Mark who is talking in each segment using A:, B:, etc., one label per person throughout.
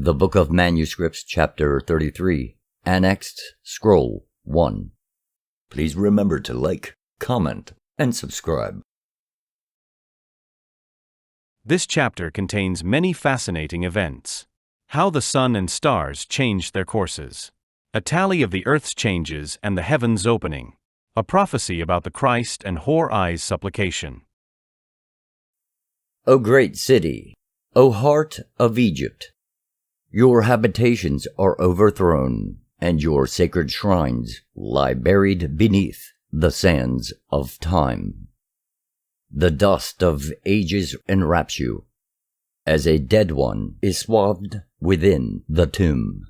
A: The Book of Manuscripts, Chapter 33, Annexed, Scroll 1. Please remember to like, comment, and subscribe.
B: This chapter contains many fascinating events. How the sun and stars changed their courses. A tally of the earth's changes and the heavens opening. A prophecy about the Christ and Hori's supplication.
A: O great city, O heart of Egypt, your habitations are overthrown, and your sacred shrines lie buried beneath the sands of time. The dust of ages enwraps you, as a dead one is swathed within the tomb.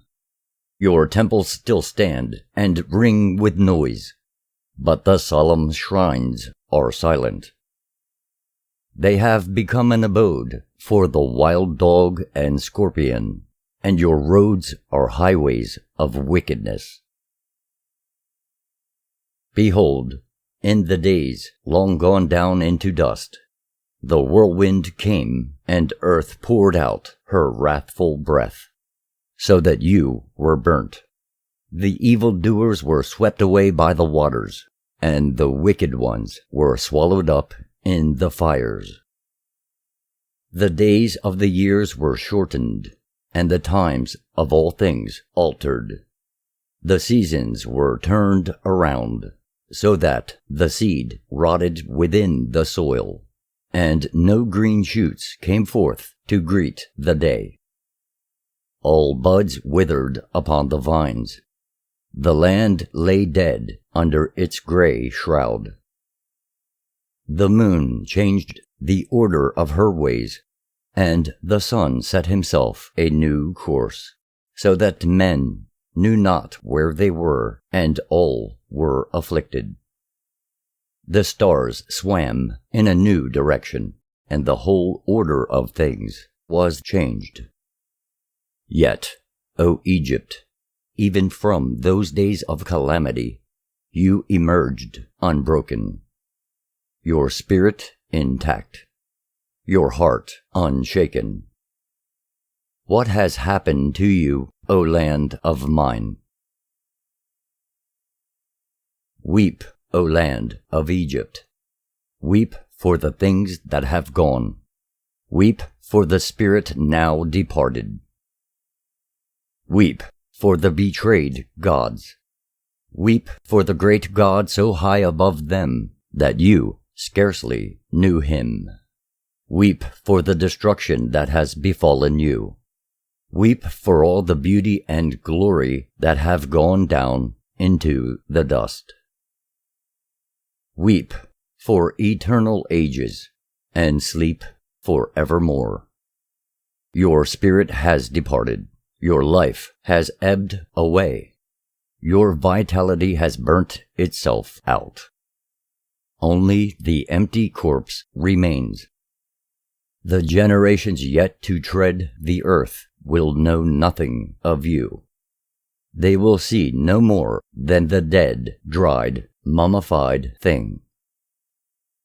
A: Your temples still stand and ring with noise, but the solemn shrines are silent. They have become an abode for the wild dog and scorpion, and your roads are highways of wickedness. Behold, in the days long gone down into dust, the whirlwind came, and earth poured out her wrathful breath, so that you were burnt. The evildoers were swept away by the waters, and the wicked ones were swallowed up in the fires. The days of the years were shortened, and the times of all things altered. The seasons were turned around, so that the seed rotted within the soil, and no green shoots came forth to greet the day. All buds withered upon the vines. The land lay dead under its gray shroud. The moon changed the order of her ways, and the sun set himself a new course, so that men knew not where they were, and all were afflicted. The stars swam in a new direction, and the whole order of things was changed. Yet, O Egypt, even from those days of calamity, you emerged unbroken, your spirit intact, your heart unshaken. What has happened to you, O land of mine? Weep, O land of Egypt. Weep for the things that have gone. Weep for the spirit now departed. Weep for the betrayed gods. Weep for the great God so high above them that you scarcely knew him. Weep for the destruction that has befallen you. Weep for all the beauty and glory that have gone down into the dust. Weep for eternal ages, and sleep for evermore. Your spirit has departed. Your life has ebbed away. Your vitality has burnt itself out. Only the empty corpse remains. The generations yet to tread the earth will know nothing of you. They will see no more than the dead, dried, mummified thing.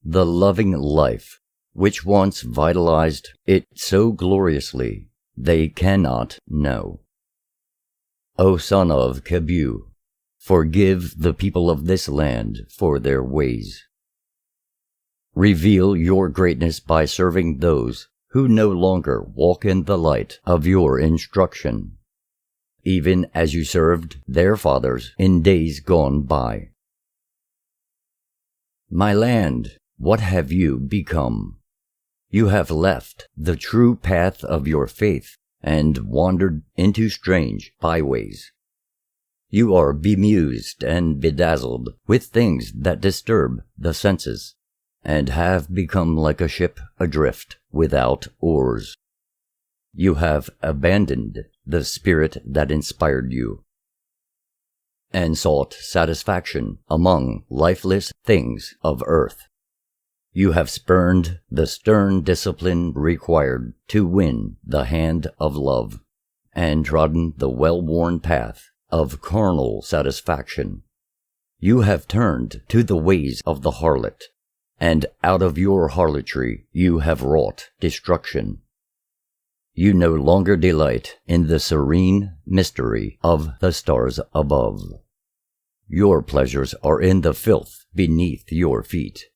A: The loving life, which once vitalized it so gloriously, they cannot know. O son of Kebu, forgive the people of this land for their ways. Reveal your greatness by serving those who no longer walk in the light of your instruction, even as you served their fathers in days gone by. My land, what have you become? You have left the true path of your faith and wandered into strange byways. You are bemused and bedazzled with things that disturb the senses, and have become like a ship adrift without oars. You have abandoned the spirit that inspired you, and sought satisfaction among lifeless things of earth. You have spurned the stern discipline required to win the hand of love, and trodden the well-worn path of carnal satisfaction. You have turned to the ways of the harlot, and out of your harlotry you have wrought destruction. You no longer delight in the serene mystery of the stars above. Your pleasures are in the filth beneath your feet.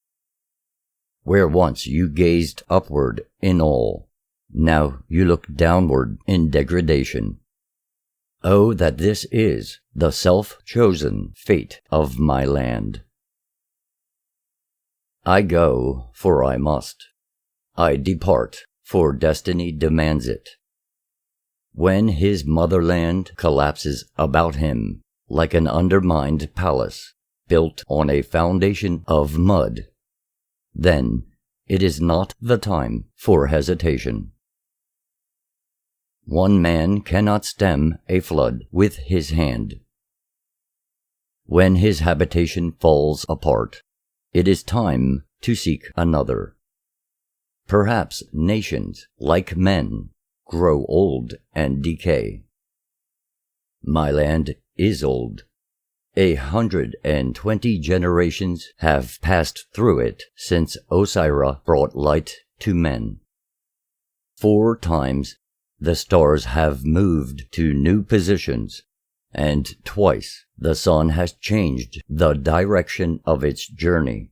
A: Where once you gazed upward in awe, now you look downward in degradation. Oh, that this is the self-chosen fate of my land. I go, for I must. I depart, for destiny demands it. When his motherland collapses about him like an undermined palace built on a foundation of mud, then it is not the time for hesitation. One man cannot stem a flood with his hand. When his habitation falls apart, it is time to seek another. Perhaps nations, like men, grow old and decay. My land is old. 120 generations have passed through it since Osira brought light to men. 4 times the stars have moved to new positions, and twice the sun has changed the direction of its journey.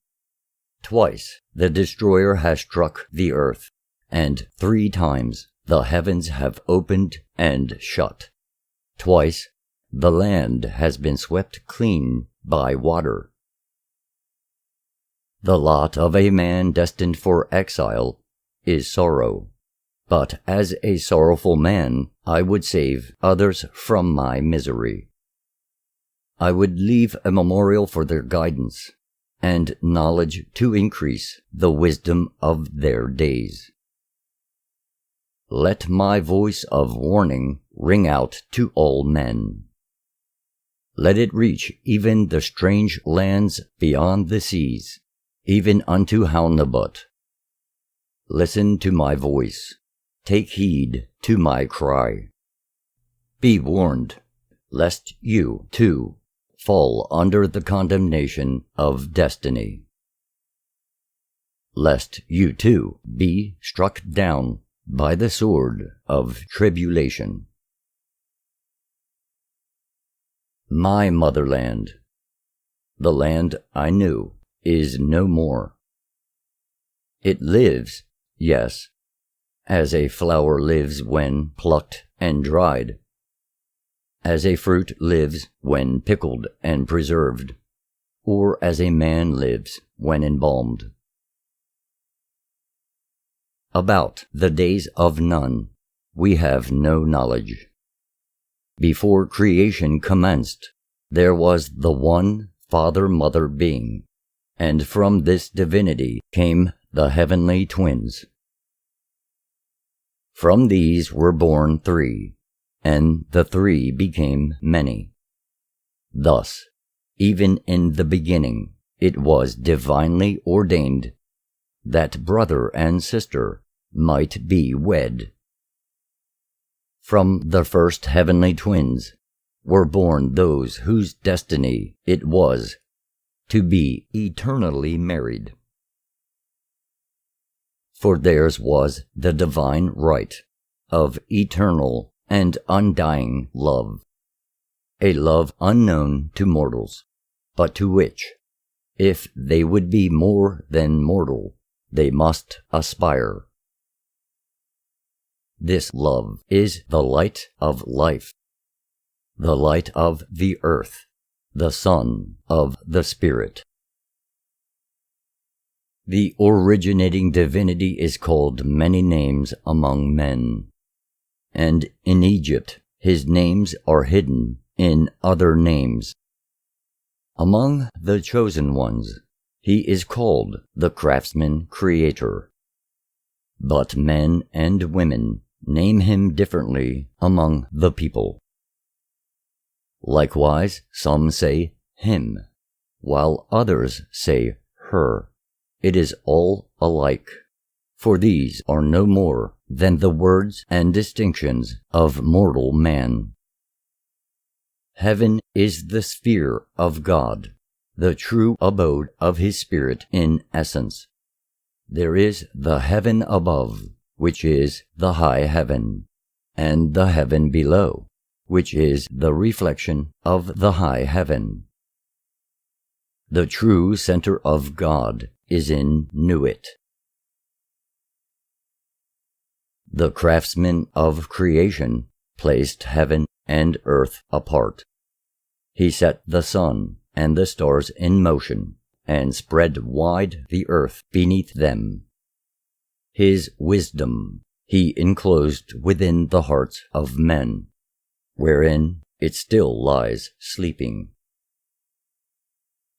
A: Twice the destroyer has struck the earth, and 3 times the heavens have opened and shut. Twice the land has been swept clean by water. The lot of a man destined for exile is sorrow, but as a sorrowful man I would save others from my misery. I would leave a memorial for their guidance, and knowledge to increase the wisdom of their days. Let my voice of warning ring out to all men. Let it reach even the strange lands beyond the seas, even unto Haunabut. Listen to my voice. Take heed to my cry. Be warned, lest you, too, fall under the condemnation of destiny. Lest you, too, be struck down by the sword of tribulation. My motherland, the land I knew, is no more. It lives, yes, as a flower lives when plucked and dried, as a fruit lives when pickled and preserved, or as a man lives when embalmed. About the days of none we have no knowledge. Before creation commenced, there was the one Father-Mother being, and from this divinity came the heavenly twins. From these were born 3, and the 3 became many. Thus, even in the beginning, it was divinely ordained that brother and sister might be wed. From the first heavenly twins were born those whose destiny it was to be eternally married. For theirs was the divine right of eternal and undying love, a love unknown to mortals, but to which, if they would be more than mortal, they must aspire. This love is the light of life, the light of the earth, the sun of the spirit. The originating divinity is called many names among men, and in Egypt his names are hidden in other names. Among the chosen ones, he is called the craftsman creator. But men and women name him differently among the people. Likewise, some say him, while others say her. It is all alike, for these are no more than the words and distinctions of mortal man. Heaven is the sphere of God, the true abode of his Spirit in essence. There is the heaven above, which is the high heaven, and the heaven below, which is the reflection of the high heaven. The true center of God is in Nuit. The craftsman of creation placed heaven and earth apart. He set the sun and the stars in motion, and spread wide the earth beneath them. His wisdom he enclosed within the hearts of men, wherein it still lies sleeping.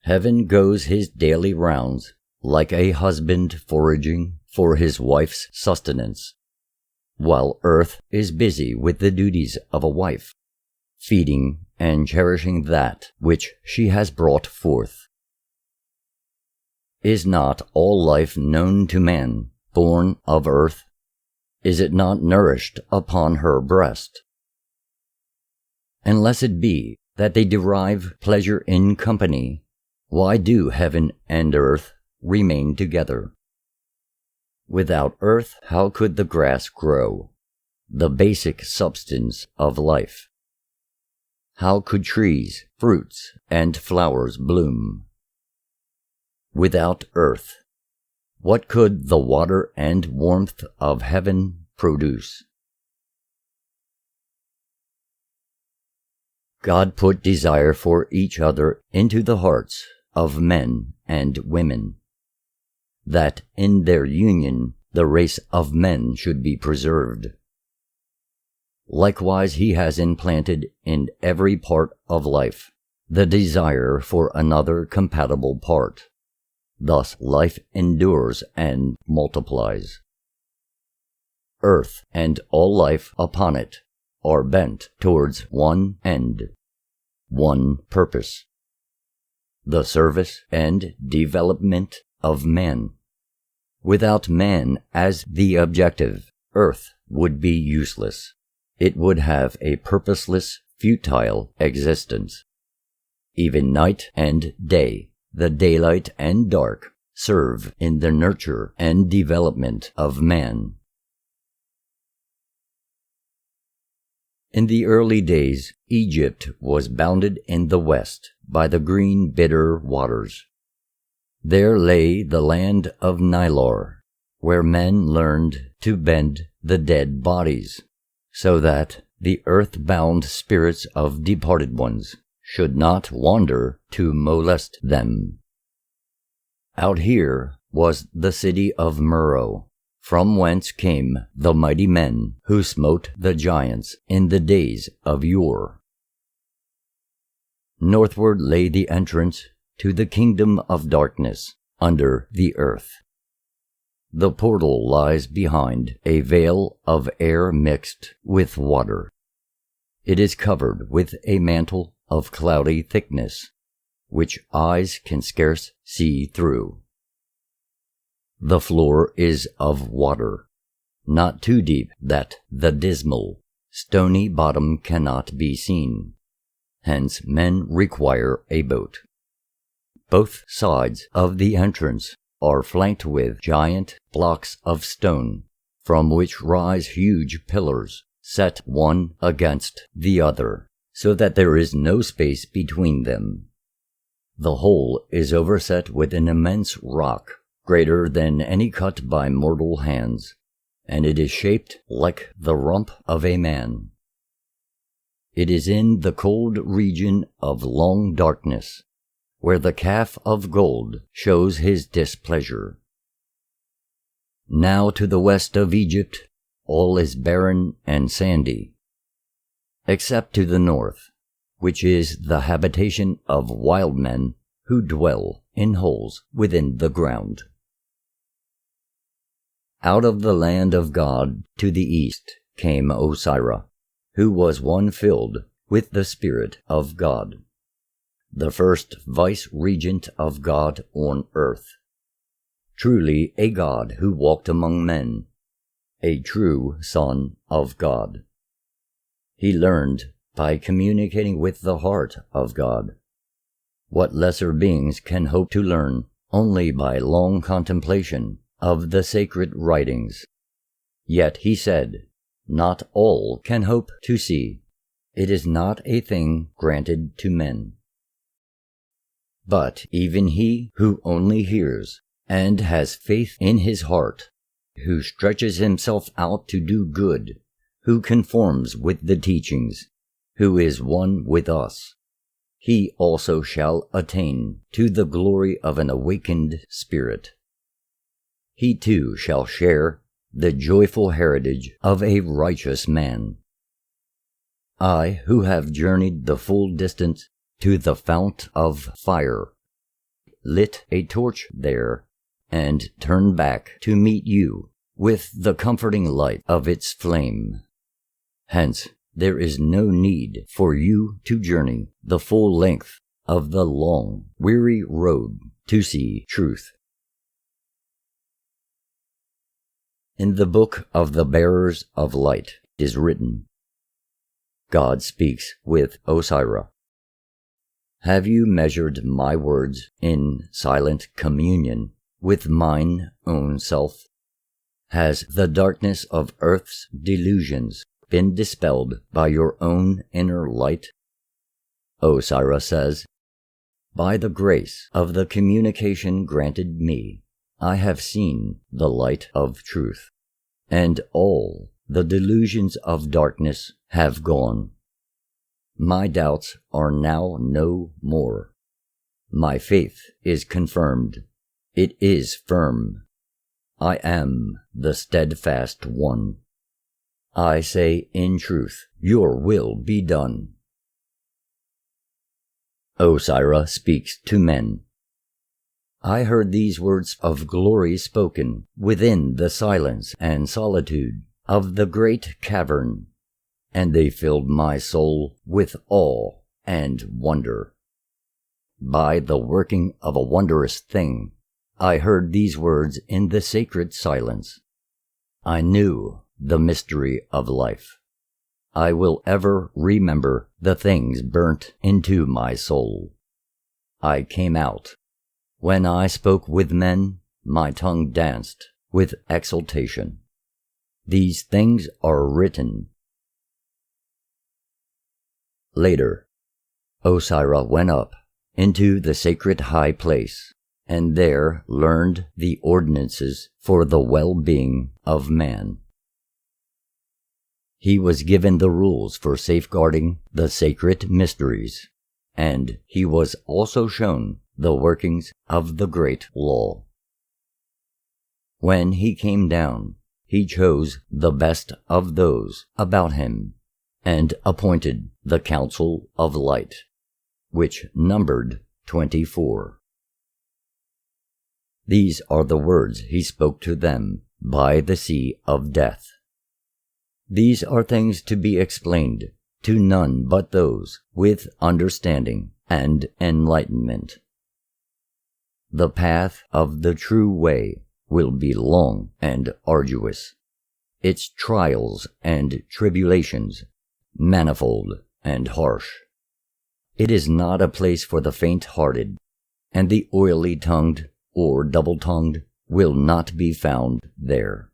A: Heaven goes his daily rounds, like a husband foraging for his wife's sustenance, while earth is busy with the duties of a wife, feeding and cherishing that which she has brought forth. Is not all life known to man, born of earth? Is it not nourished upon her breast? Unless it be that they derive pleasure in company, why do heaven and earth remain together? Without earth, how could the grass grow, the basic substance of life? How could trees, fruits, and flowers bloom? Without earth, what could the water and warmth of heaven produce? God put desire for each other into the hearts of men and women, that in their union the race of men should be preserved. Likewise he has implanted in every part of life the desire for another compatible part. Thus life endures and multiplies. Earth and all life upon it are bent towards one end, one purpose: the service and development of man. Without man as the objective, earth would be useless. It would have a purposeless, futile existence. Even night and day, the daylight and dark, serve in the nurture and development of man. In the early days, Egypt was bounded in the west by the green bitter waters. There lay the land of Nilor, where men learned to bend the dead bodies, so that the earth-bound spirits of departed ones should not wander to molest them. Out here was the city of Muro, from whence came the mighty men who smote the giants in the days of yore. Northward lay the entrance to the kingdom of darkness under the earth. The portal lies behind a veil of air mixed with water. It is covered with a mantle of cloudy thickness, which eyes can scarce see through. The floor is of water, not too deep that the dismal, stony bottom cannot be seen. Hence men require a boat. Both sides of the entrance are flanked with giant blocks of stone, from which rise huge pillars, set one against the other, so that there is no space between them. The whole is overset with an immense rock, greater than any cut by mortal hands, and it is shaped like the rump of a man. It is in the cold region of long darkness, where the calf of gold shows his displeasure. Now to the west of Egypt all is barren and sandy, except to the north, which is the habitation of wild men who dwell in holes within the ground. Out of the land of God to the east came Osira, who was one filled with the Spirit of God, the first vice-regent of God on earth, truly a God who walked among men, a true Son of God. He learned by communicating with the heart of God, what lesser beings can hope to learn only by long contemplation of the sacred writings. Yet he said, Not all can hope to see. It is not a thing granted to men. But even he who only hears, and has faith in his heart, who stretches himself out to do good, who conforms with the teachings, who is one with us, he also shall attain to the glory of an awakened spirit. He too shall share the joyful heritage of a righteous man. I, who have journeyed the full distance to the fount of fire, lit a torch there, and turned back to meet you with the comforting light of its flame. Hence, there is no need for you to journey the full length of the long, weary road to see truth. In the Book of the Bearers of Light is written, God speaks with Osira. Have you measured my words in silent communion with mine own self? Has the darkness of earth's delusions been dispelled by your own inner light? Osira says, By the grace of the communication granted me, I have seen the light of truth, and all the delusions of darkness have gone. My doubts are now no more. My faith is confirmed. It is firm. I am the steadfast one. I say in truth, your will be done. Osira speaks to men. I heard these words of glory spoken within the silence and solitude of the great cavern, and they filled my soul with awe and wonder. By the working of a wondrous thing, I heard these words in the sacred silence. I knew the mystery of life. I will ever remember the things burnt into my soul. I came out. When I spoke with men, my tongue danced with exultation. These things are written. Later, Osira went up into the sacred high place, and there learned the ordinances for the well-being of man. He was given the rules for safeguarding the sacred mysteries, and he was also shown the workings of the great law. When he came down, he chose the best of those about him, and appointed the Council of Light, which numbered 24. These are the words he spoke to them by the sea of death. These are things to be explained to none but those with understanding and enlightenment. The path of the true way will be long and arduous, its trials and tribulations manifold and harsh. It is not a place for the faint-hearted, and the oily-tongued or double-tongued will not be found there.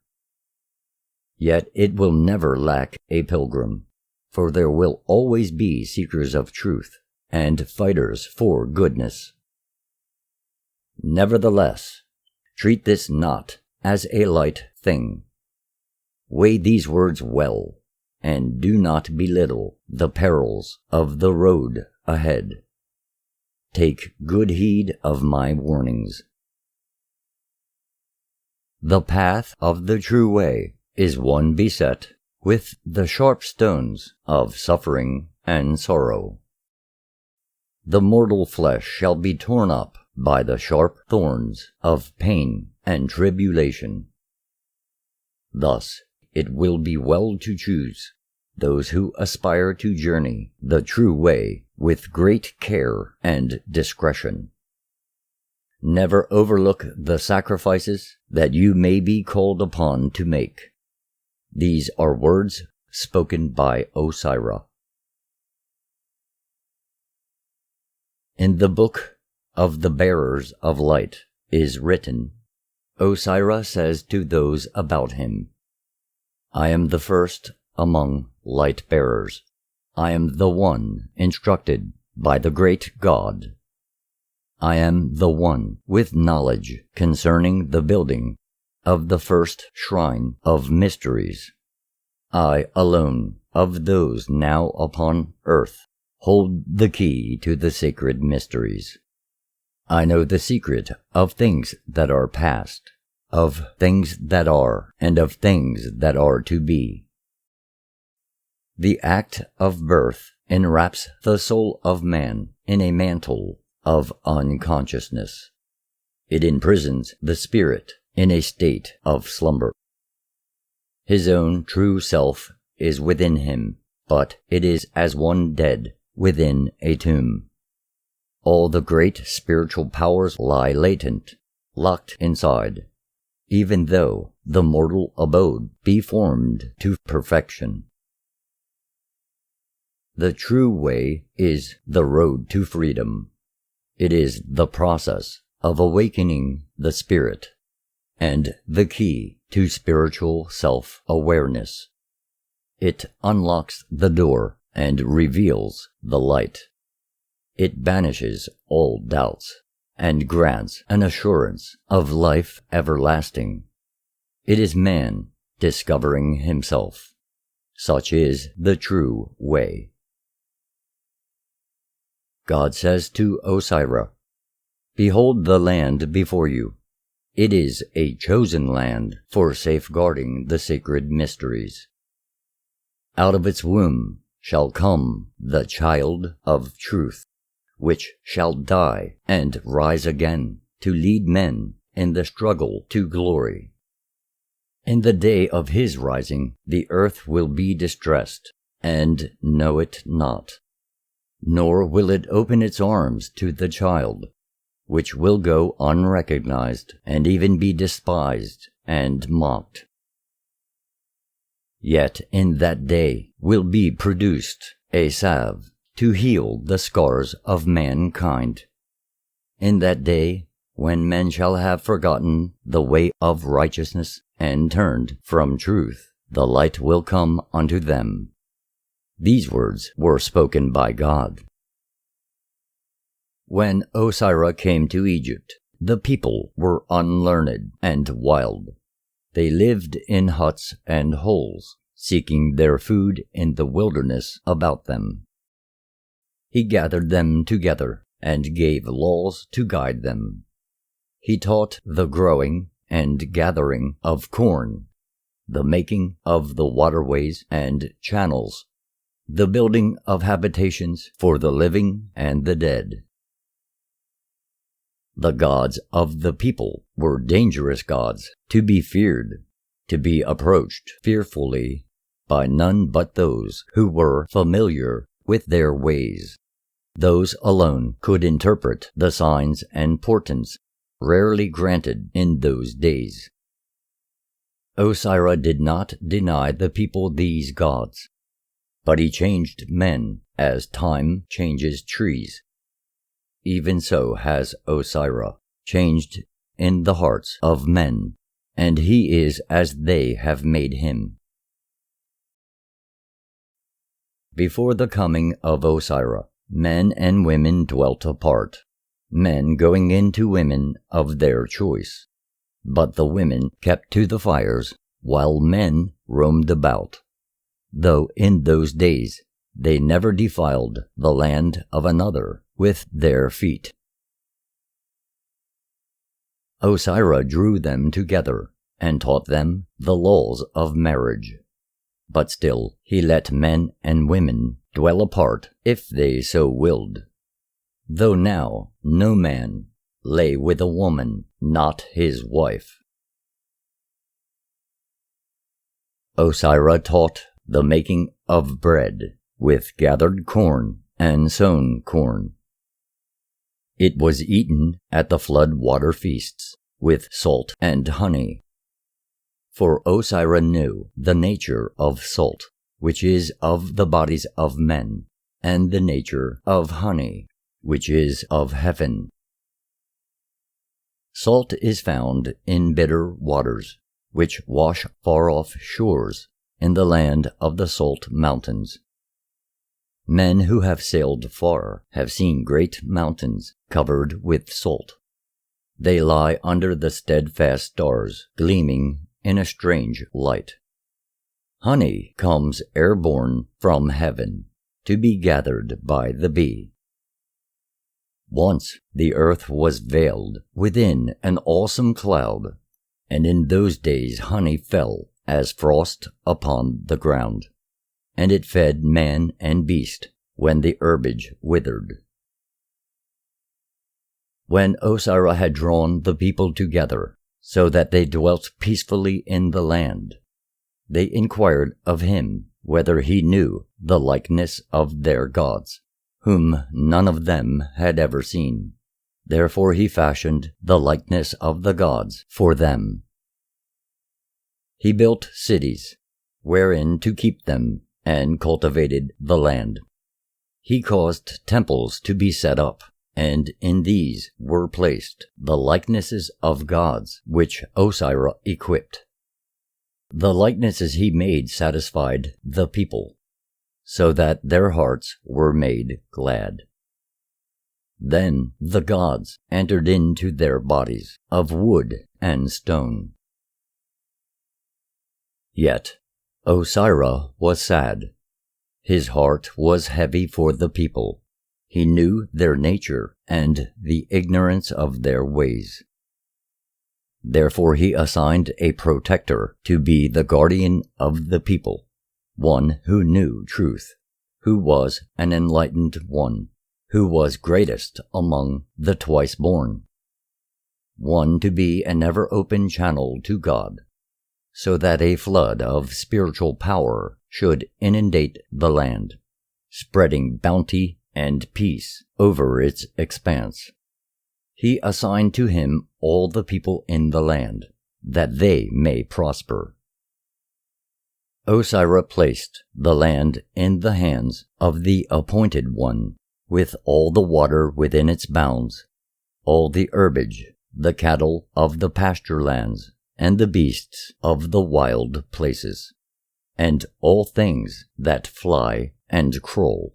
A: Yet it will never lack a pilgrim, for there will always be seekers of truth and fighters for goodness. Nevertheless, treat this not as a light thing. Weigh these words well, and do not belittle the perils of the road ahead. Take good heed of my warnings. The path of the true way is one beset with the sharp stones of suffering and sorrow. The mortal flesh shall be torn up by the sharp thorns of pain and tribulation. Thus it will be well to choose those who aspire to journey the true way with great care and discretion. Never overlook the sacrifices that you may be called upon to make. These are words spoken by Osira. In the Book of the Bearers of Light is written, Osira says to those about him, I am the first among light-bearers. I am the one instructed by the great God. I am the one with knowledge concerning the building of the first shrine of mysteries. I alone of those now upon earth hold the key to the sacred mysteries. I know the secret of things that are past, of things that are, and of things that are to be. The act of birth enwraps the soul of man in a mantle of unconsciousness. It imprisons the spirit in a state of slumber. His own true self is within him, but it is as one dead within a tomb. All the great spiritual powers lie latent, locked inside, even though the mortal abode be formed to perfection. The true way is the road to freedom. It is the process of awakening the spirit, and the key to spiritual self-awareness. It unlocks the door and reveals the light. It banishes all doubts and grants an assurance of life everlasting. It is man discovering himself. Such is the true way. God says to Osira, "Behold the land before you. It is a chosen land for safeguarding the sacred mysteries. Out of its womb shall come the child of truth, which shall die and rise again to lead men in the struggle to glory. In the day of his rising, the earth will be distressed, and know it not, nor will it open its arms to the child, which will go unrecognized and even be despised and mocked. Yet in that day will be produced a salve to heal the scars of mankind. In that day, when men shall have forgotten the way of righteousness and turned from truth, the light will come unto them." These words were spoken by God. When Osira came to Egypt, the people were unlearned and wild. They lived in huts and holes, seeking their food in the wilderness about them. He gathered them together and gave laws to guide them. He taught the growing and gathering of corn, the making of the waterways and channels, the building of habitations for the living and the dead. The gods of the people were dangerous gods, to be feared, to be approached fearfully by none but those who were familiar with their ways. Those alone could interpret the signs and portents rarely granted in those days. Osira did not deny the people these gods, but he changed men as time changes trees. Even so has Osira changed in the hearts of men, and he is as they have made him. Before the coming of Osira, men and women dwelt apart, men going in to women of their choice. But the women kept to the fires, while men roamed about, though in those days they never defiled the land of another with their feet. Osira drew them together and taught them the laws of marriage. But still he let men and women dwell apart if they so willed, though now no man lay with a woman not his wife. Osira taught the making of bread with gathered corn and sown corn. It was eaten at the flood water feasts with salt and honey. For Osira knew the nature of salt, which is of the bodies of men, and the nature of honey, which is of heaven. Salt is found in bitter waters, which wash far off shores in the land of the salt mountains. Men who have sailed far have seen great mountains covered with salt. They lie under the steadfast stars, gleaming in a strange light. Honey comes airborne from heaven, to be gathered by the bee. Once the earth was veiled within an awesome cloud, and in those days honey fell as frost upon the ground, and it fed man and beast when the herbage withered. When Osira had drawn the people together, so that they dwelt peacefully in the land, they inquired of him whether he knew the likeness of their gods, whom none of them had ever seen. Therefore he fashioned the likeness of the gods for them. He built cities, wherein to keep them, and cultivated the land. He caused temples to be set up, and in these were placed the likenesses of gods which Osira equipped. The likenesses he made satisfied the people, so that their hearts were made glad. Then the gods entered into their bodies of wood and stone. Yet Osira was sad. His heart was heavy for the people. He knew their nature and the ignorance of their ways. Therefore he assigned a protector to be the guardian of the people, one who knew truth, who was an enlightened one, who was greatest among the twice-born, one to be an ever-open channel to God, so that a flood of spiritual power should inundate the land, spreading bounty and peace over its expanse. He assigned to him all the people in the land, that they may prosper. Osira placed the land in the hands of the appointed one, with all the water within its bounds, all the herbage, the cattle of the pasture lands, and the beasts of the wild places, and all things that fly and crawl.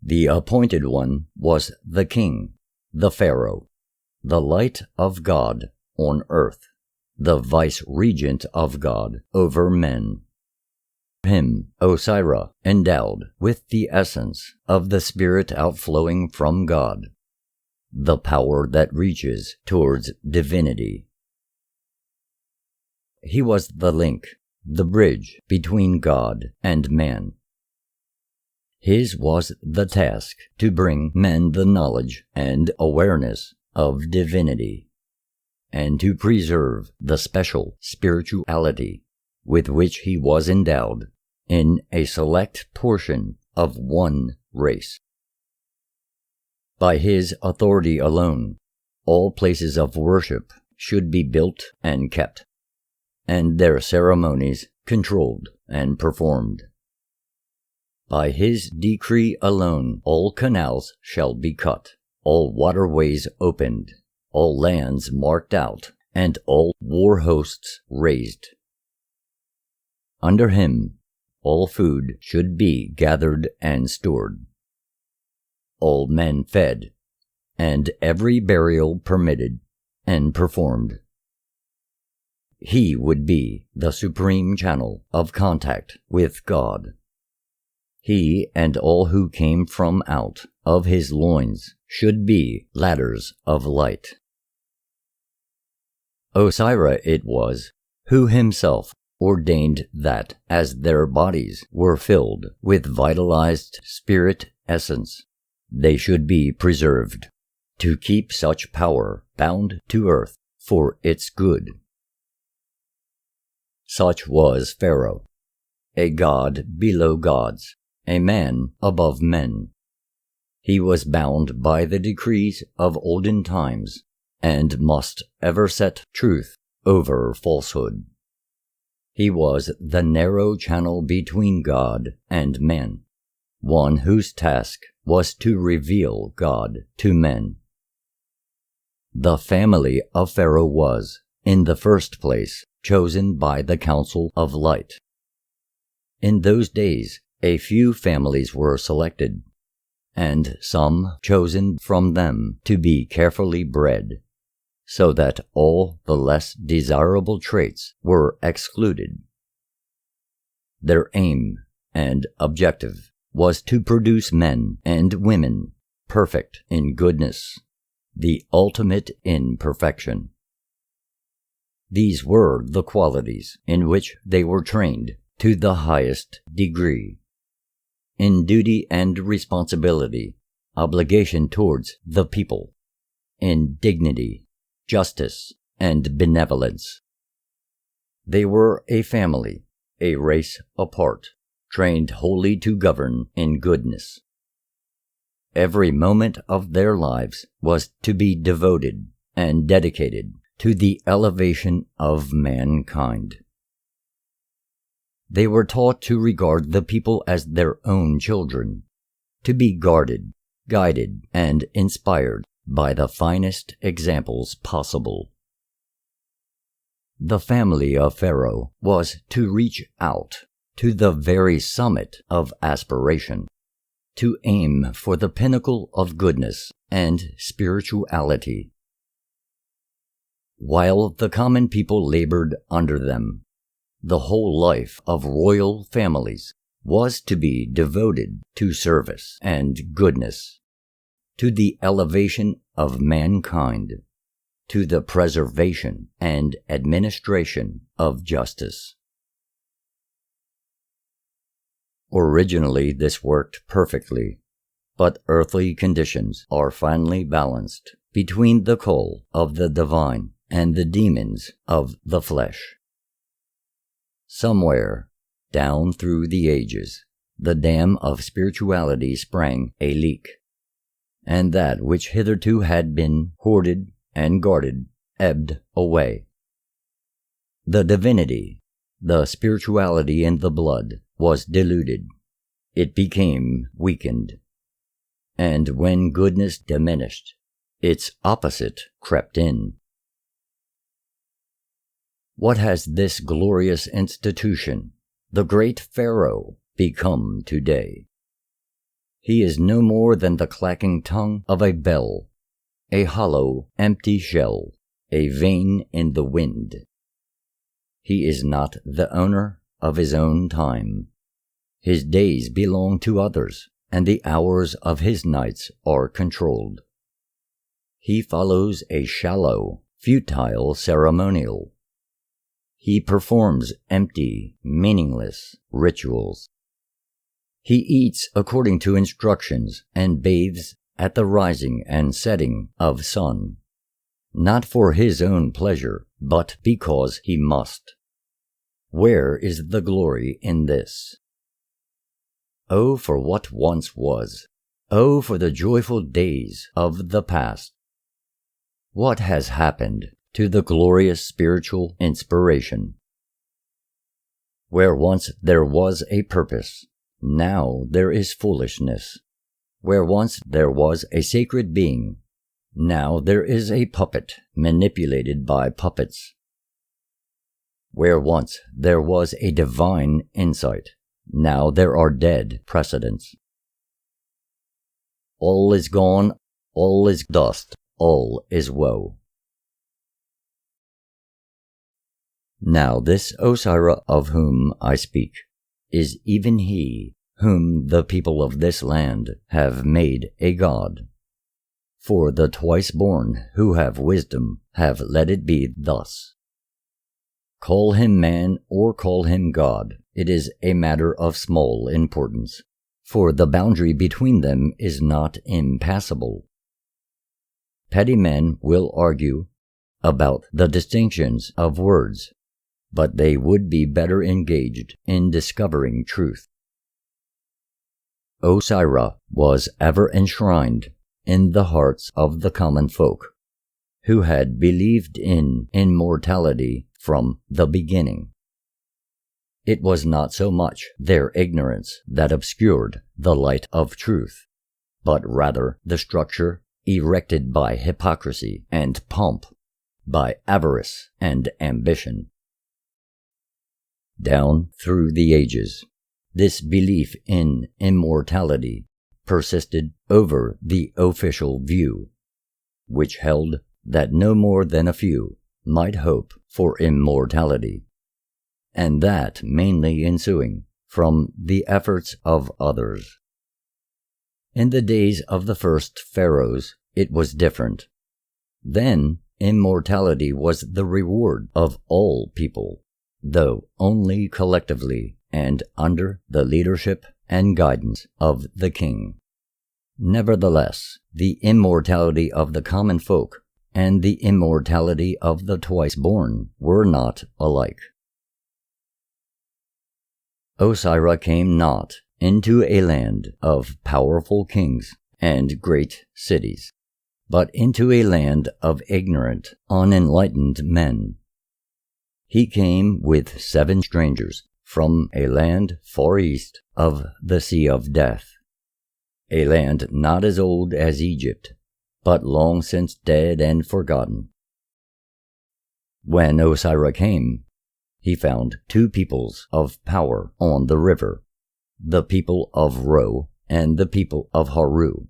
A: The appointed one was the king, the Pharaoh, the light of God on earth, the vice-regent of God over men. Him Osira endowed with the essence of the Spirit outflowing from God, the power that reaches towards divinity. He was the link, the bridge between God and man. His was the task to bring men the knowledge and awareness of divinity, and to preserve the special spirituality with which he was endowed in a select portion of one race. By his authority alone, all places of worship should be built and kept, and their ceremonies controlled and performed. By his decree alone all canals shall be cut, all waterways opened, all lands marked out, and all war hosts raised. Under him all food should be gathered and stored, all men fed, and every burial permitted and performed. He would be the supreme channel of contact with God. He and all who came from out of his loins should be ladders of light. Osira it was who himself ordained that, as their bodies were filled with vitalized spirit essence, they should be preserved, to keep such power bound to earth for its good. Such was Pharaoh, a god below gods, a man above men. He was bound by the decrees of olden times, and must ever set truth over falsehood. He was the narrow channel between God and man, one whose task was to reveal God to men. The family of Pharaoh was, in the first place, chosen by the Council of Light. In those days, a few families were selected, and some chosen from them to be carefully bred, so that all the less desirable traits were excluded. Their aim and objective was to produce men and women perfect in goodness, the ultimate in perfection. These were the qualities in which they were trained to the highest degree: in duty and responsibility, obligation towards the people, in dignity, justice, and benevolence. They were a family, a race apart, trained wholly to govern in goodness. Every moment of their lives was to be devoted and dedicated to the elevation of mankind. They were taught to regard the people as their own children, to be guarded, guided, and inspired by the finest examples possible. The family of Pharaoh was to reach out to the very summit of aspiration, to aim for the pinnacle of goodness and spirituality. While the common people labored under them, the whole life of royal families was to be devoted to service and goodness, to the elevation of mankind, to the preservation and administration of justice. Originally, this worked perfectly, but earthly conditions are finally balanced between the call of the divine and the demons of the flesh. Somewhere, down through the ages, the dam of spirituality sprang a leak, and that which hitherto had been hoarded and guarded ebbed away. The divinity, the spirituality in the blood, was diluted. It became weakened. And when goodness diminished, its opposite crept in. What has this glorious institution, the great Pharaoh, become today? He is no more than the clacking tongue of a bell, a hollow, empty shell, a vane in the wind. He is not the owner of his own time. His days belong to others, and the hours of his nights are controlled. He follows a shallow, futile ceremonial. He performs empty, meaningless rituals. He eats according to instructions and bathes at the rising and setting of sun, not for his own pleasure, but because he must. Where is the glory in this? Oh, for what once was! Oh, for the joyful days of the past! What has happened to the glorious spiritual inspiration? Where once there was a purpose, now there is foolishness. Where once there was a sacred being, now there is a puppet manipulated by puppets. Where once there was a divine insight, now there are dead precedents. All is gone, all is dust, all is woe. Now this Osira of whom I speak is even he whom the people of this land have made a god. For the twice-born who have wisdom have let it be thus. Call him man or call him God, it is a matter of small importance, for the boundary between them is not impassable. Petty men will argue about the distinctions of words, but they would be better engaged in discovering truth. Osira was ever enshrined in the hearts of the common folk, who had believed in immortality from the beginning. It was not so much their ignorance that obscured the light of truth, but rather the structure erected by hypocrisy and pomp, by avarice and ambition. down through the ages. This belief in immortality persisted over the official view, which held that no more than a few might hope for immortality, and that mainly ensuing from the efforts of others. In the days of the first pharaohs, it was different. Then, immortality was the reward of all people, though only collectively and under the leadership and guidance of the king. Nevertheless, the immortality of the common folk and the immortality of the twice-born were not alike. Osira came not into a land of powerful kings and great cities, but into a land of ignorant, unenlightened men. He came with 7 strangers from a land far east of the Sea of Death, a land not as old as Egypt, but long since dead and forgotten. When Osira came, he found 2 peoples of power on the river, the people of Ro and the people of Haru.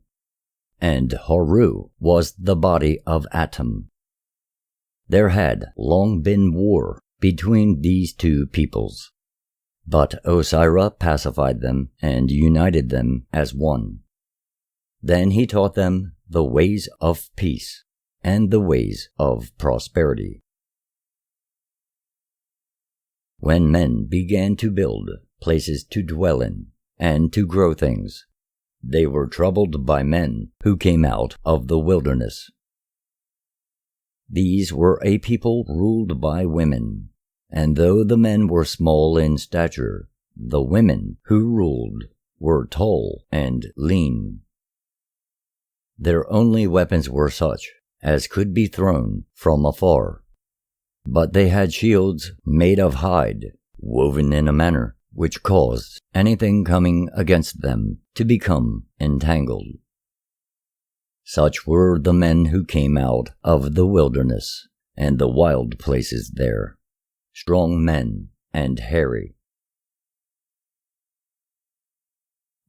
A: And Haru was the body of Atum. There had long been war between these 2 peoples, but Osira pacified them and united them as one. Then he taught them the ways of peace and the ways of prosperity. When men began to build places to dwell in and to grow things, they were troubled by men who came out of the wilderness. These were a people ruled by women, and though the men were small in stature, the women who ruled were tall and lean. Their only weapons were such as could be thrown from afar, but they had shields made of hide, woven in a manner which caused anything coming against them to become entangled. Such were the men who came out of the wilderness and the wild places there, strong men and hairy.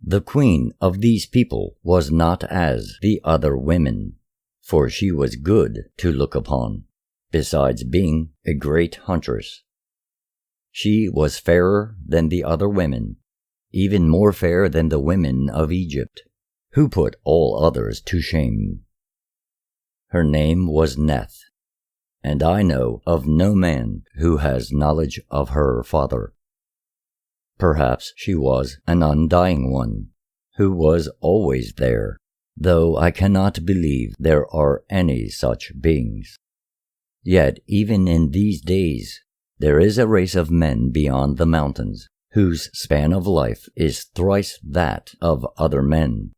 A: The queen of these people was not as the other women, for she was good to look upon, besides being a great huntress. She was fairer than the other women, even more fair than the women of Egypt, who put all others to shame. Her name was Neth, and I know of no man who has knowledge of her father. Perhaps she was an undying one, who was always there, though I cannot believe there are any such beings. Yet even in these days there is a race of men beyond the mountains, whose span of life is thrice that of other men.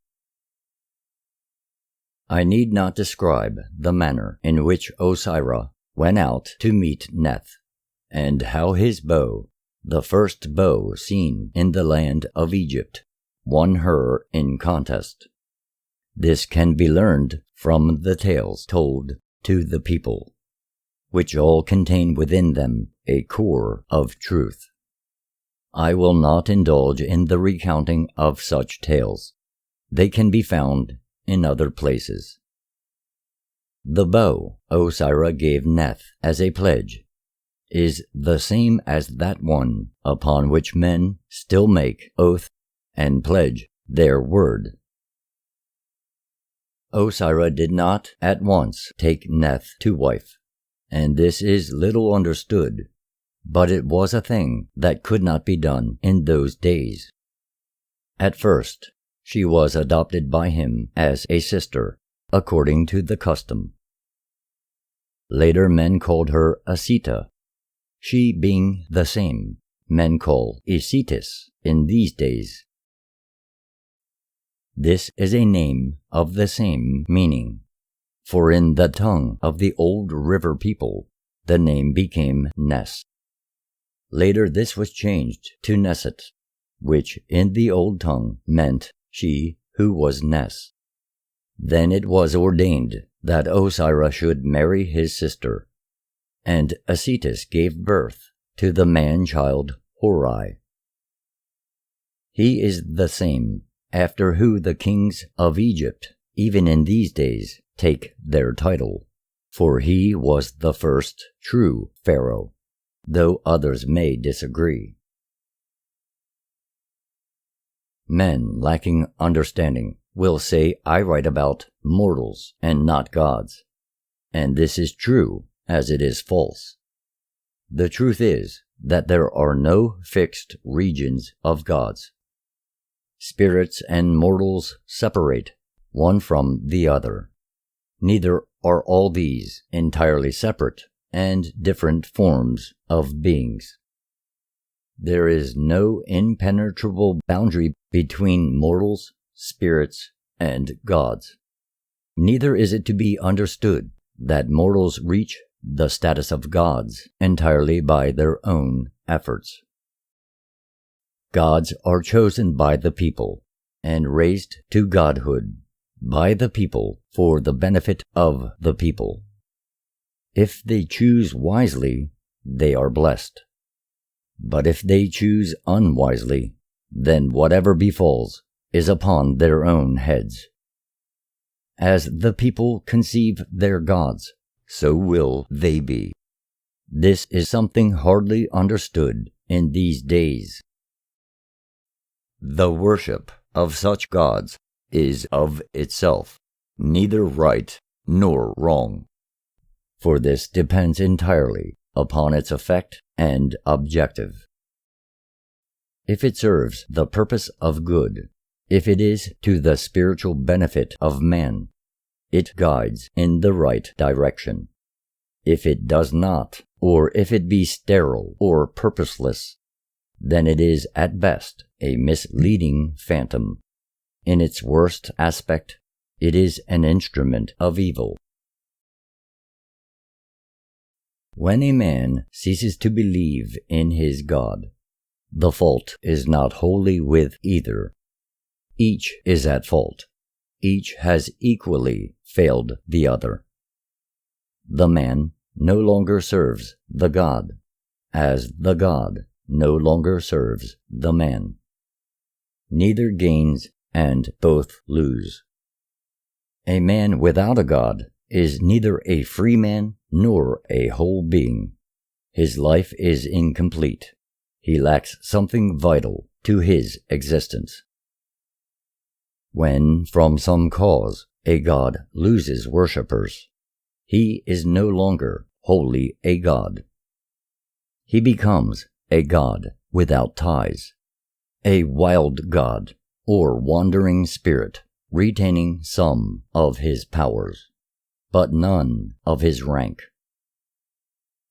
A: I need not describe the manner in which Osira went out to meet Neth, and how his bow, the first bow seen in the land of Egypt, won her in contest. This can be learned from the tales told to the people, which all contain within them a core of truth. I will not indulge in the recounting of such tales. They can be found in other places. The bow Osira gave Neth as a pledge is the same as that one upon which men still make oath and pledge their word. Osira did not at once take Neth to wife, and this is little understood, but it was a thing that could not be done in those days. At first, she was adopted by him as a sister, according to the custom. Later men called her Asita. She being the same, men call Isitis in these days. This is a name of the same meaning, for in the tongue of the old river people, the name became Ness. Later this was changed to Neset, which in the old tongue meant she who was Ness. Then it was ordained that Osira should marry his sister, and Asitis gave birth to the man-child Hori. He is the same after who the kings of Egypt, even in these days, take their title, for he was the first true Pharaoh, though others may disagree. Men lacking understanding will say I write about mortals and not gods, and this is true as it is false. The truth is that there are no fixed regions of gods. Spirits and mortals separate one from the other. Neither are all these entirely separate and different forms of beings. There is no impenetrable boundary between mortals, spirits, and gods. Neither is it to be understood that mortals reach the status of gods entirely by their own efforts. Gods are chosen by the people and raised to godhood by the people for the benefit of the people. If they choose wisely, they are blessed. But if they choose unwisely, then whatever befalls is upon their own heads. As the people conceive their gods, so will they be. This is something hardly understood in these days. The worship of such gods is of itself neither right nor wrong, for this depends entirely upon its effect and objective. If it serves the purpose of good, if it is to the spiritual benefit of man, it guides in the right direction. If it does not, or if it be sterile or purposeless, then it is at best a misleading phantom. In its worst aspect, it is an instrument of evil. When a man ceases to believe in his God, the fault is not wholly with either. Each is at fault. Each has equally failed the other. The man no longer serves the God, as the God no longer serves the man. Neither gains and both lose. A man without a God is neither a free man nor a whole being. His life is incomplete. He lacks something vital to his existence. When, from some cause, a god loses worshippers, he is no longer wholly a god. He becomes a god without ties, a wild god or wandering spirit retaining some of his powers, but none of his rank.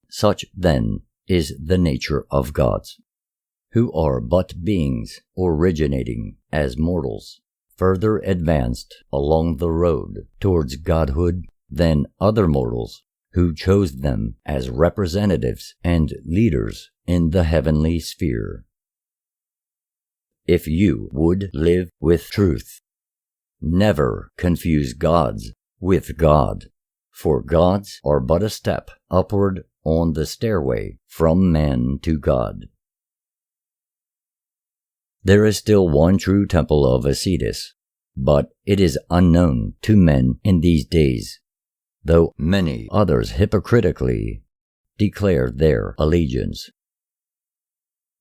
A: Such, then, is the nature of gods, who are but beings originating as mortals, further advanced along the road towards godhood than other mortals who chose them as representatives and leaders in the heavenly sphere. If you would live with truth, never confuse gods with God, for gods are but a step upward on the stairway from man to God. There is still one true temple of Eusini, but it is unknown to men in these days, though many others hypocritically declare their allegiance.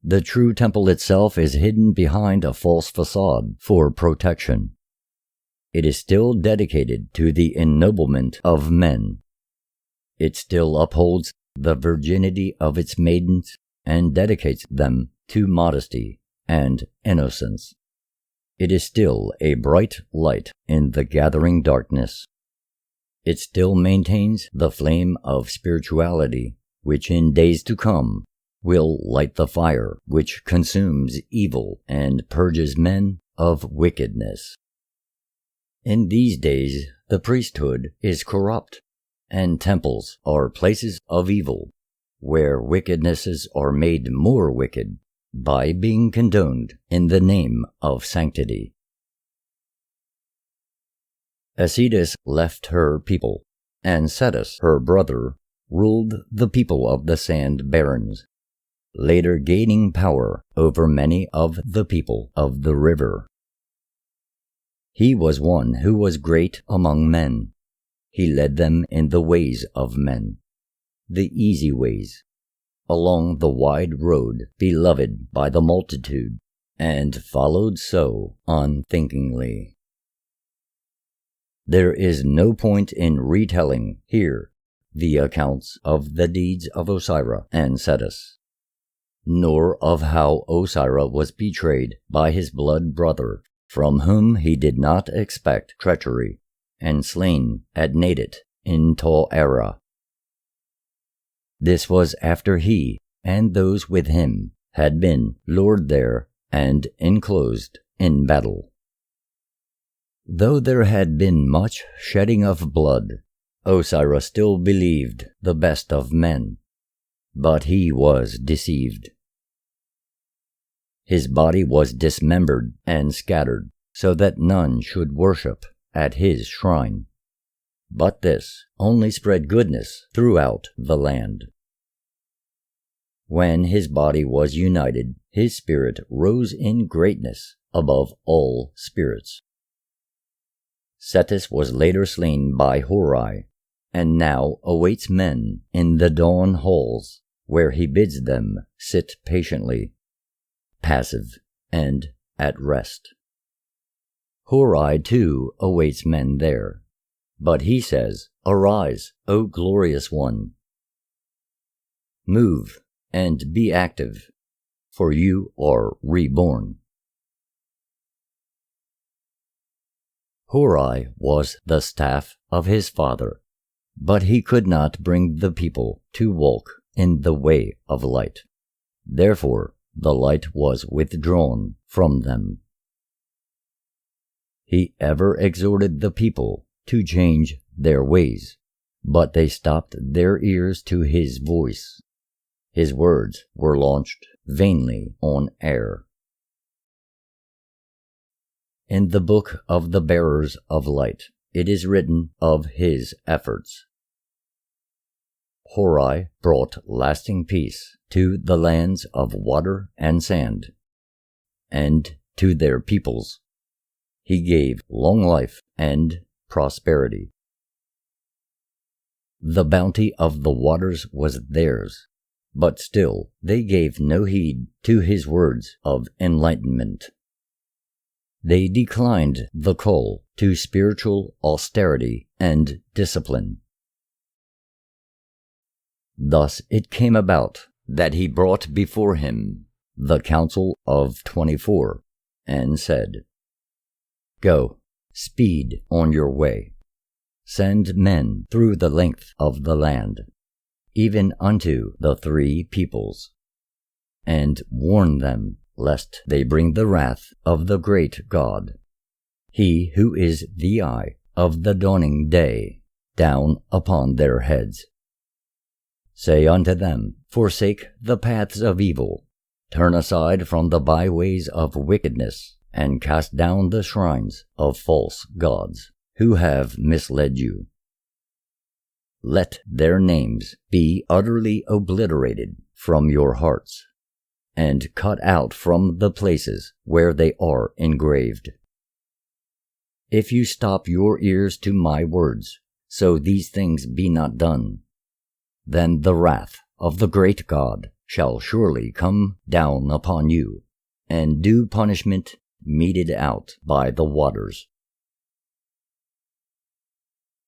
A: The true temple itself is hidden behind a false facade for protection. It is still dedicated to the ennoblement of men. It still upholds the virginity of its maidens and dedicates them to modesty and innocence. It is still a bright light in the gathering darkness. It still maintains the flame of spirituality, which in days to come will light the fire which consumes evil and purges men of wickedness. In these days the priesthood is corrupt, and temples are places of evil, where wickednesses are made more wicked by being condoned in the name of sanctity. Eusini left her people, and Cetus, her brother, ruled the people of the sand barrens. later gaining power over many of the people of the river. He was one who was great among men. He led them in the ways of men, the easy ways, along the wide road beloved by the multitude, and followed so unthinkingly. There is no point in retelling here the accounts of the deeds of Osira and Cetus, nor of how Osira was betrayed by his blood brother, from whom he did not expect treachery, and slain at Nadit in Tol-Era. This was after he and those with him had been lured there and enclosed in battle. Though there had been much shedding of blood, Osira still believed the best of men, but he was deceived. His body was dismembered and scattered, so that none should worship at his shrine. But this only spread goodness throughout the land. When his body was united, his spirit rose in greatness above all spirits. Cetus was later slain by Hori, and now awaits men in the dawn halls, where he bids them sit patiently, passive and at rest. Hori too awaits men there, but he says, "Arise, O glorious one! Move and be active, for you are reborn." Hori was the staff of his father, but he could not bring the people to walk in the way of light. Therefore, the light was withdrawn from them. He ever exhorted the people to change their ways, but they stopped their ears to his voice. His words were launched vainly on air. In the book of the bearers of light, it is written of his efforts. Hori brought lasting peace to the lands of water and sand, and to their peoples. He gave long life and prosperity. The bounty of the waters was theirs, but still they gave no heed to his words of enlightenment. They declined the call to spiritual austerity and discipline. Thus it came about that he brought before him the Council of 24, and said, "Go, speed on your way. Send men through the length of the land, even unto the 3 peoples, and warn them, lest they bring the wrath of the great God, he who is the eye of the dawning day, down upon their heads. Say unto them, forsake the paths of evil, turn aside from the byways of wickedness, and cast down the shrines of false gods, who have misled you. Let their names be utterly obliterated from your hearts, and cut out from the places where they are engraved. If you stop your ears to my words, so these things be not done, then the wrath of the great God shall surely come down upon you, and due punishment meted out by the waters."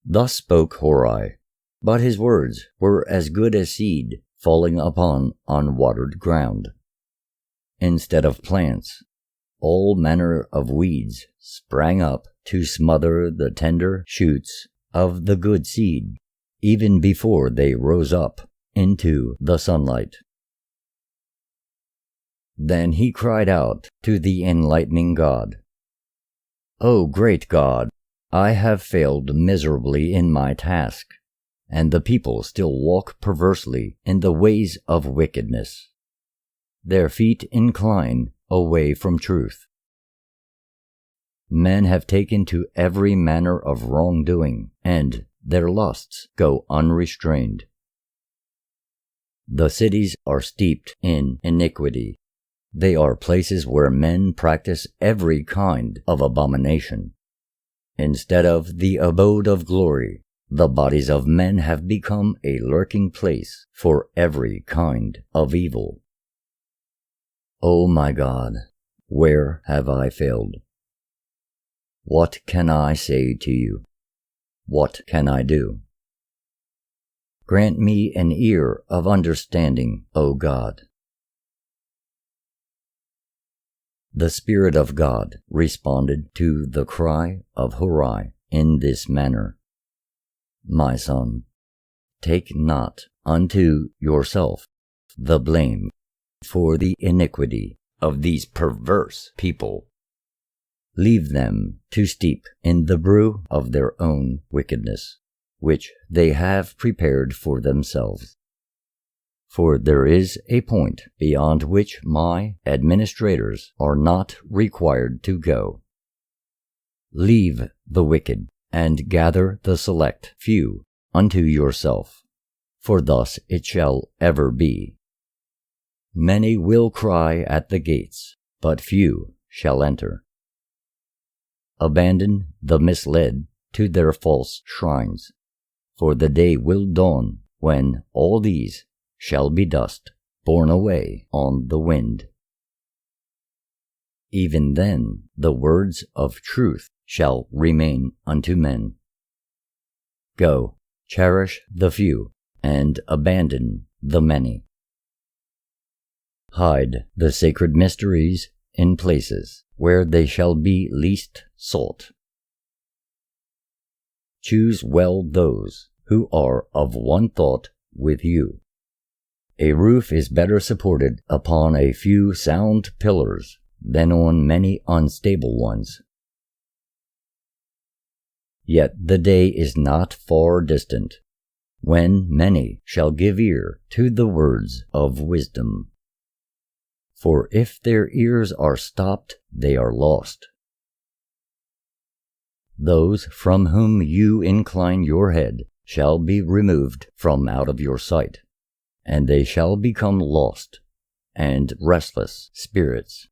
A: Thus spoke Hori, but his words were as good as seed falling upon unwatered ground. Instead of plants, all manner of weeds sprang up to smother the tender shoots of the good seed, even before they rose up into the sunlight. Then he cried out to the enlightening God, "O great God, I have failed miserably in my task, and the people still walk perversely in the ways of wickedness. Their feet incline away from truth. Men have taken to every manner of wrongdoing, and their lusts go unrestrained. The cities are steeped in iniquity. They are places where men practice every kind of abomination. Instead of the abode of glory, the bodies of men have become a lurking place for every kind of evil. O my God, where have I failed? What can I say to you? What can I do? Grant me an ear of understanding, O God. The Spirit of God responded to the cry of Hori in this manner: My son, take not unto yourself the blame for the iniquity of these perverse people. Leave them to steep in the brew of their own wickedness, which they have prepared for themselves. For there is a point beyond which my administrators are not required to go. Leave the wicked, and gather the select few unto yourself, for thus it shall ever be. Many will cry at the gates, but few shall enter. Abandon the misled to their false shrines, for the day will dawn when all these shall be dust borne away on the wind. Even then the words of truth shall remain unto men. Go, cherish the few, and abandon the many. Hide the sacred mysteries in places where they shall be least sought. Choose well those who are of one thought with you. A roof is better supported upon a few sound pillars than on many unstable ones. Yet the day is not far distant, when many shall give ear to the words of wisdom. For if their ears are stopped, they are lost. Those from whom you incline your head shall be removed from out of your sight, and they shall become lost and restless spirits.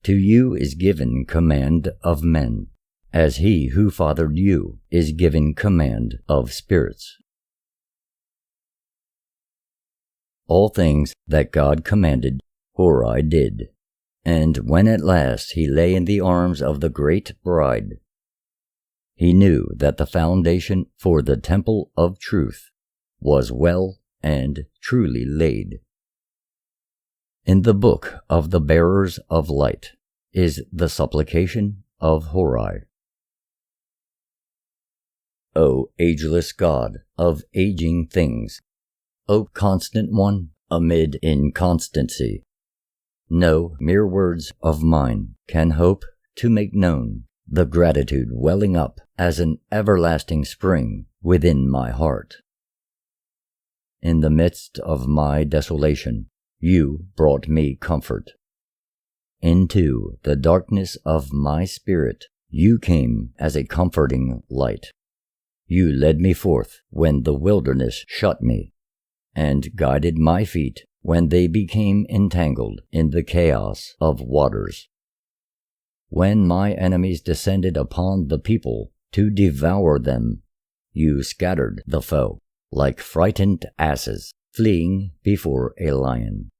A: To you is given command of men, as he who fathered you is given command of spirits. All things that God commanded, Hori did, and when at last he lay in the arms of the great bride, he knew that the foundation for the temple of truth was well and truly laid. In the book of the bearers of light is the supplication of Hori. O ageless God of aging things, O constant one amid inconstancy, no mere words of mine can hope to make known the gratitude welling up as an everlasting spring within my heart. In the midst of my desolation, you brought me comfort. Into the darkness of my spirit, you came as a comforting light. You led me forth when the wilderness shut me, and guided my feet when they became entangled in the chaos of waters. When my enemies descended upon the people to devour them, you scattered the foe like frightened asses fleeing before a lion.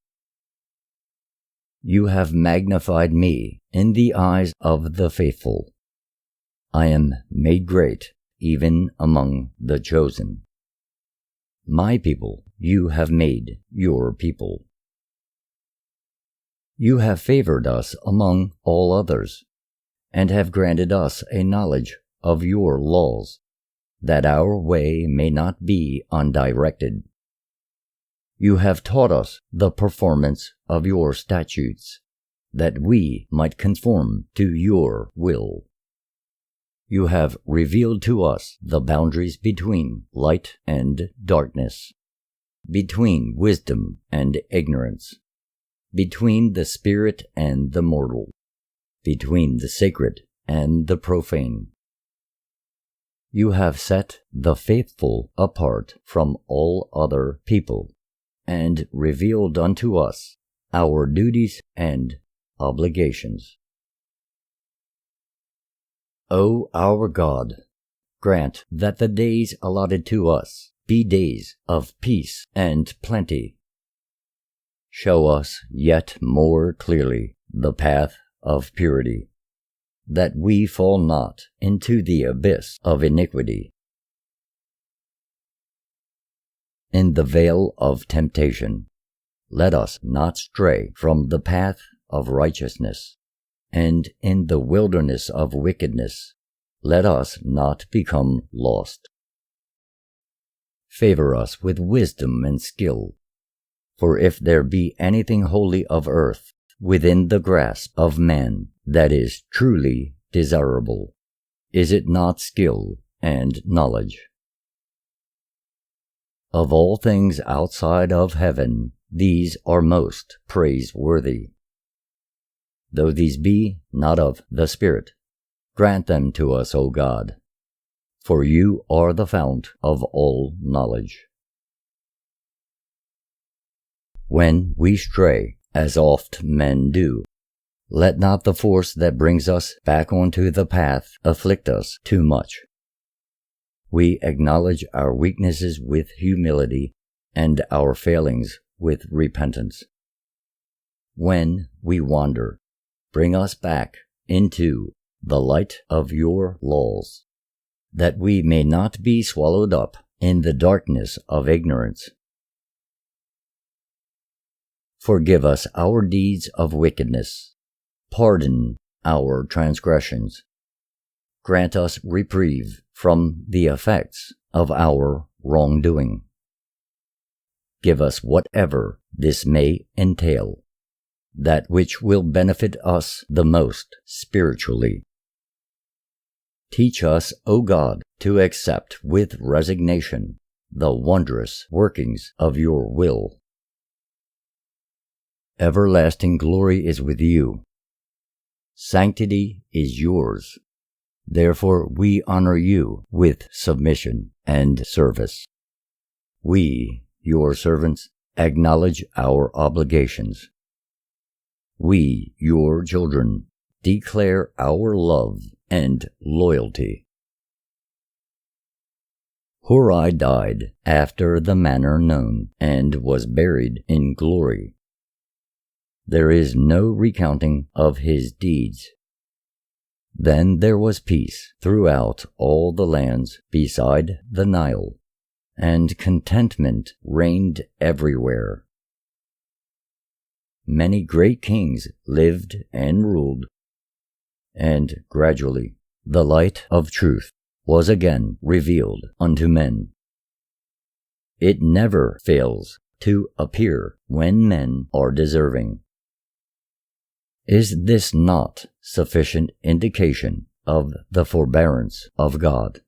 A: You have magnified me in the eyes of the faithful. I am made great even among the chosen. My people you have made your people. You have favored us among all others, and have granted us a knowledge of your laws, that our way may not be undirected. You have taught us the performance of your statutes, that we might conform to your will. You have revealed to us the boundaries between light and darkness, between wisdom and ignorance, between the spirit and the mortal, between the sacred and the profane. you have set the faithful apart from all other people, and revealed unto us our duties and obligations. O our God, grant that the days allotted to us be days of peace and plenty. Show us yet more clearly the path of purity, that we fall not into the abyss of iniquity. In the vale of temptation, let us not stray from the path of righteousness, and in the wilderness of wickedness, let us not become lost. Favor us with wisdom and skill, for if there be anything holy of earth within the grasp of man that is truly desirable, is it not skill and knowledge? Of all things outside of heaven, these are most praiseworthy. Though these be not of the Spirit, grant them to us, O God, for you are the fount of all knowledge. When we stray, as oft men do, let not the force that brings us back onto the path afflict us too much. We acknowledge our weaknesses with humility and our failings with repentance. When we wander, bring us back into the light of your laws, that we may not be swallowed up in the darkness of ignorance. Forgive us our deeds of wickedness. Pardon our transgressions. Grant us reprieve from the effects of our wrongdoing. Give us whatever this may entail, that which will benefit us the most spiritually. Teach us, O God, to accept with resignation the wondrous workings of your will. Everlasting glory is with you. Sanctity is yours. Therefore we honor you with submission and service. We, your servants, acknowledge our obligations. We, your children, declare our love and loyalty. Hori died after the manner known, and was buried in glory. There is no recounting of his deeds. Then there was peace throughout all the lands beside the Nile, and contentment reigned everywhere. Many great kings lived and ruled, and gradually the light of truth was again revealed unto men. It never fails to appear when men are deserving. Is this not sufficient indication of the forbearance of God?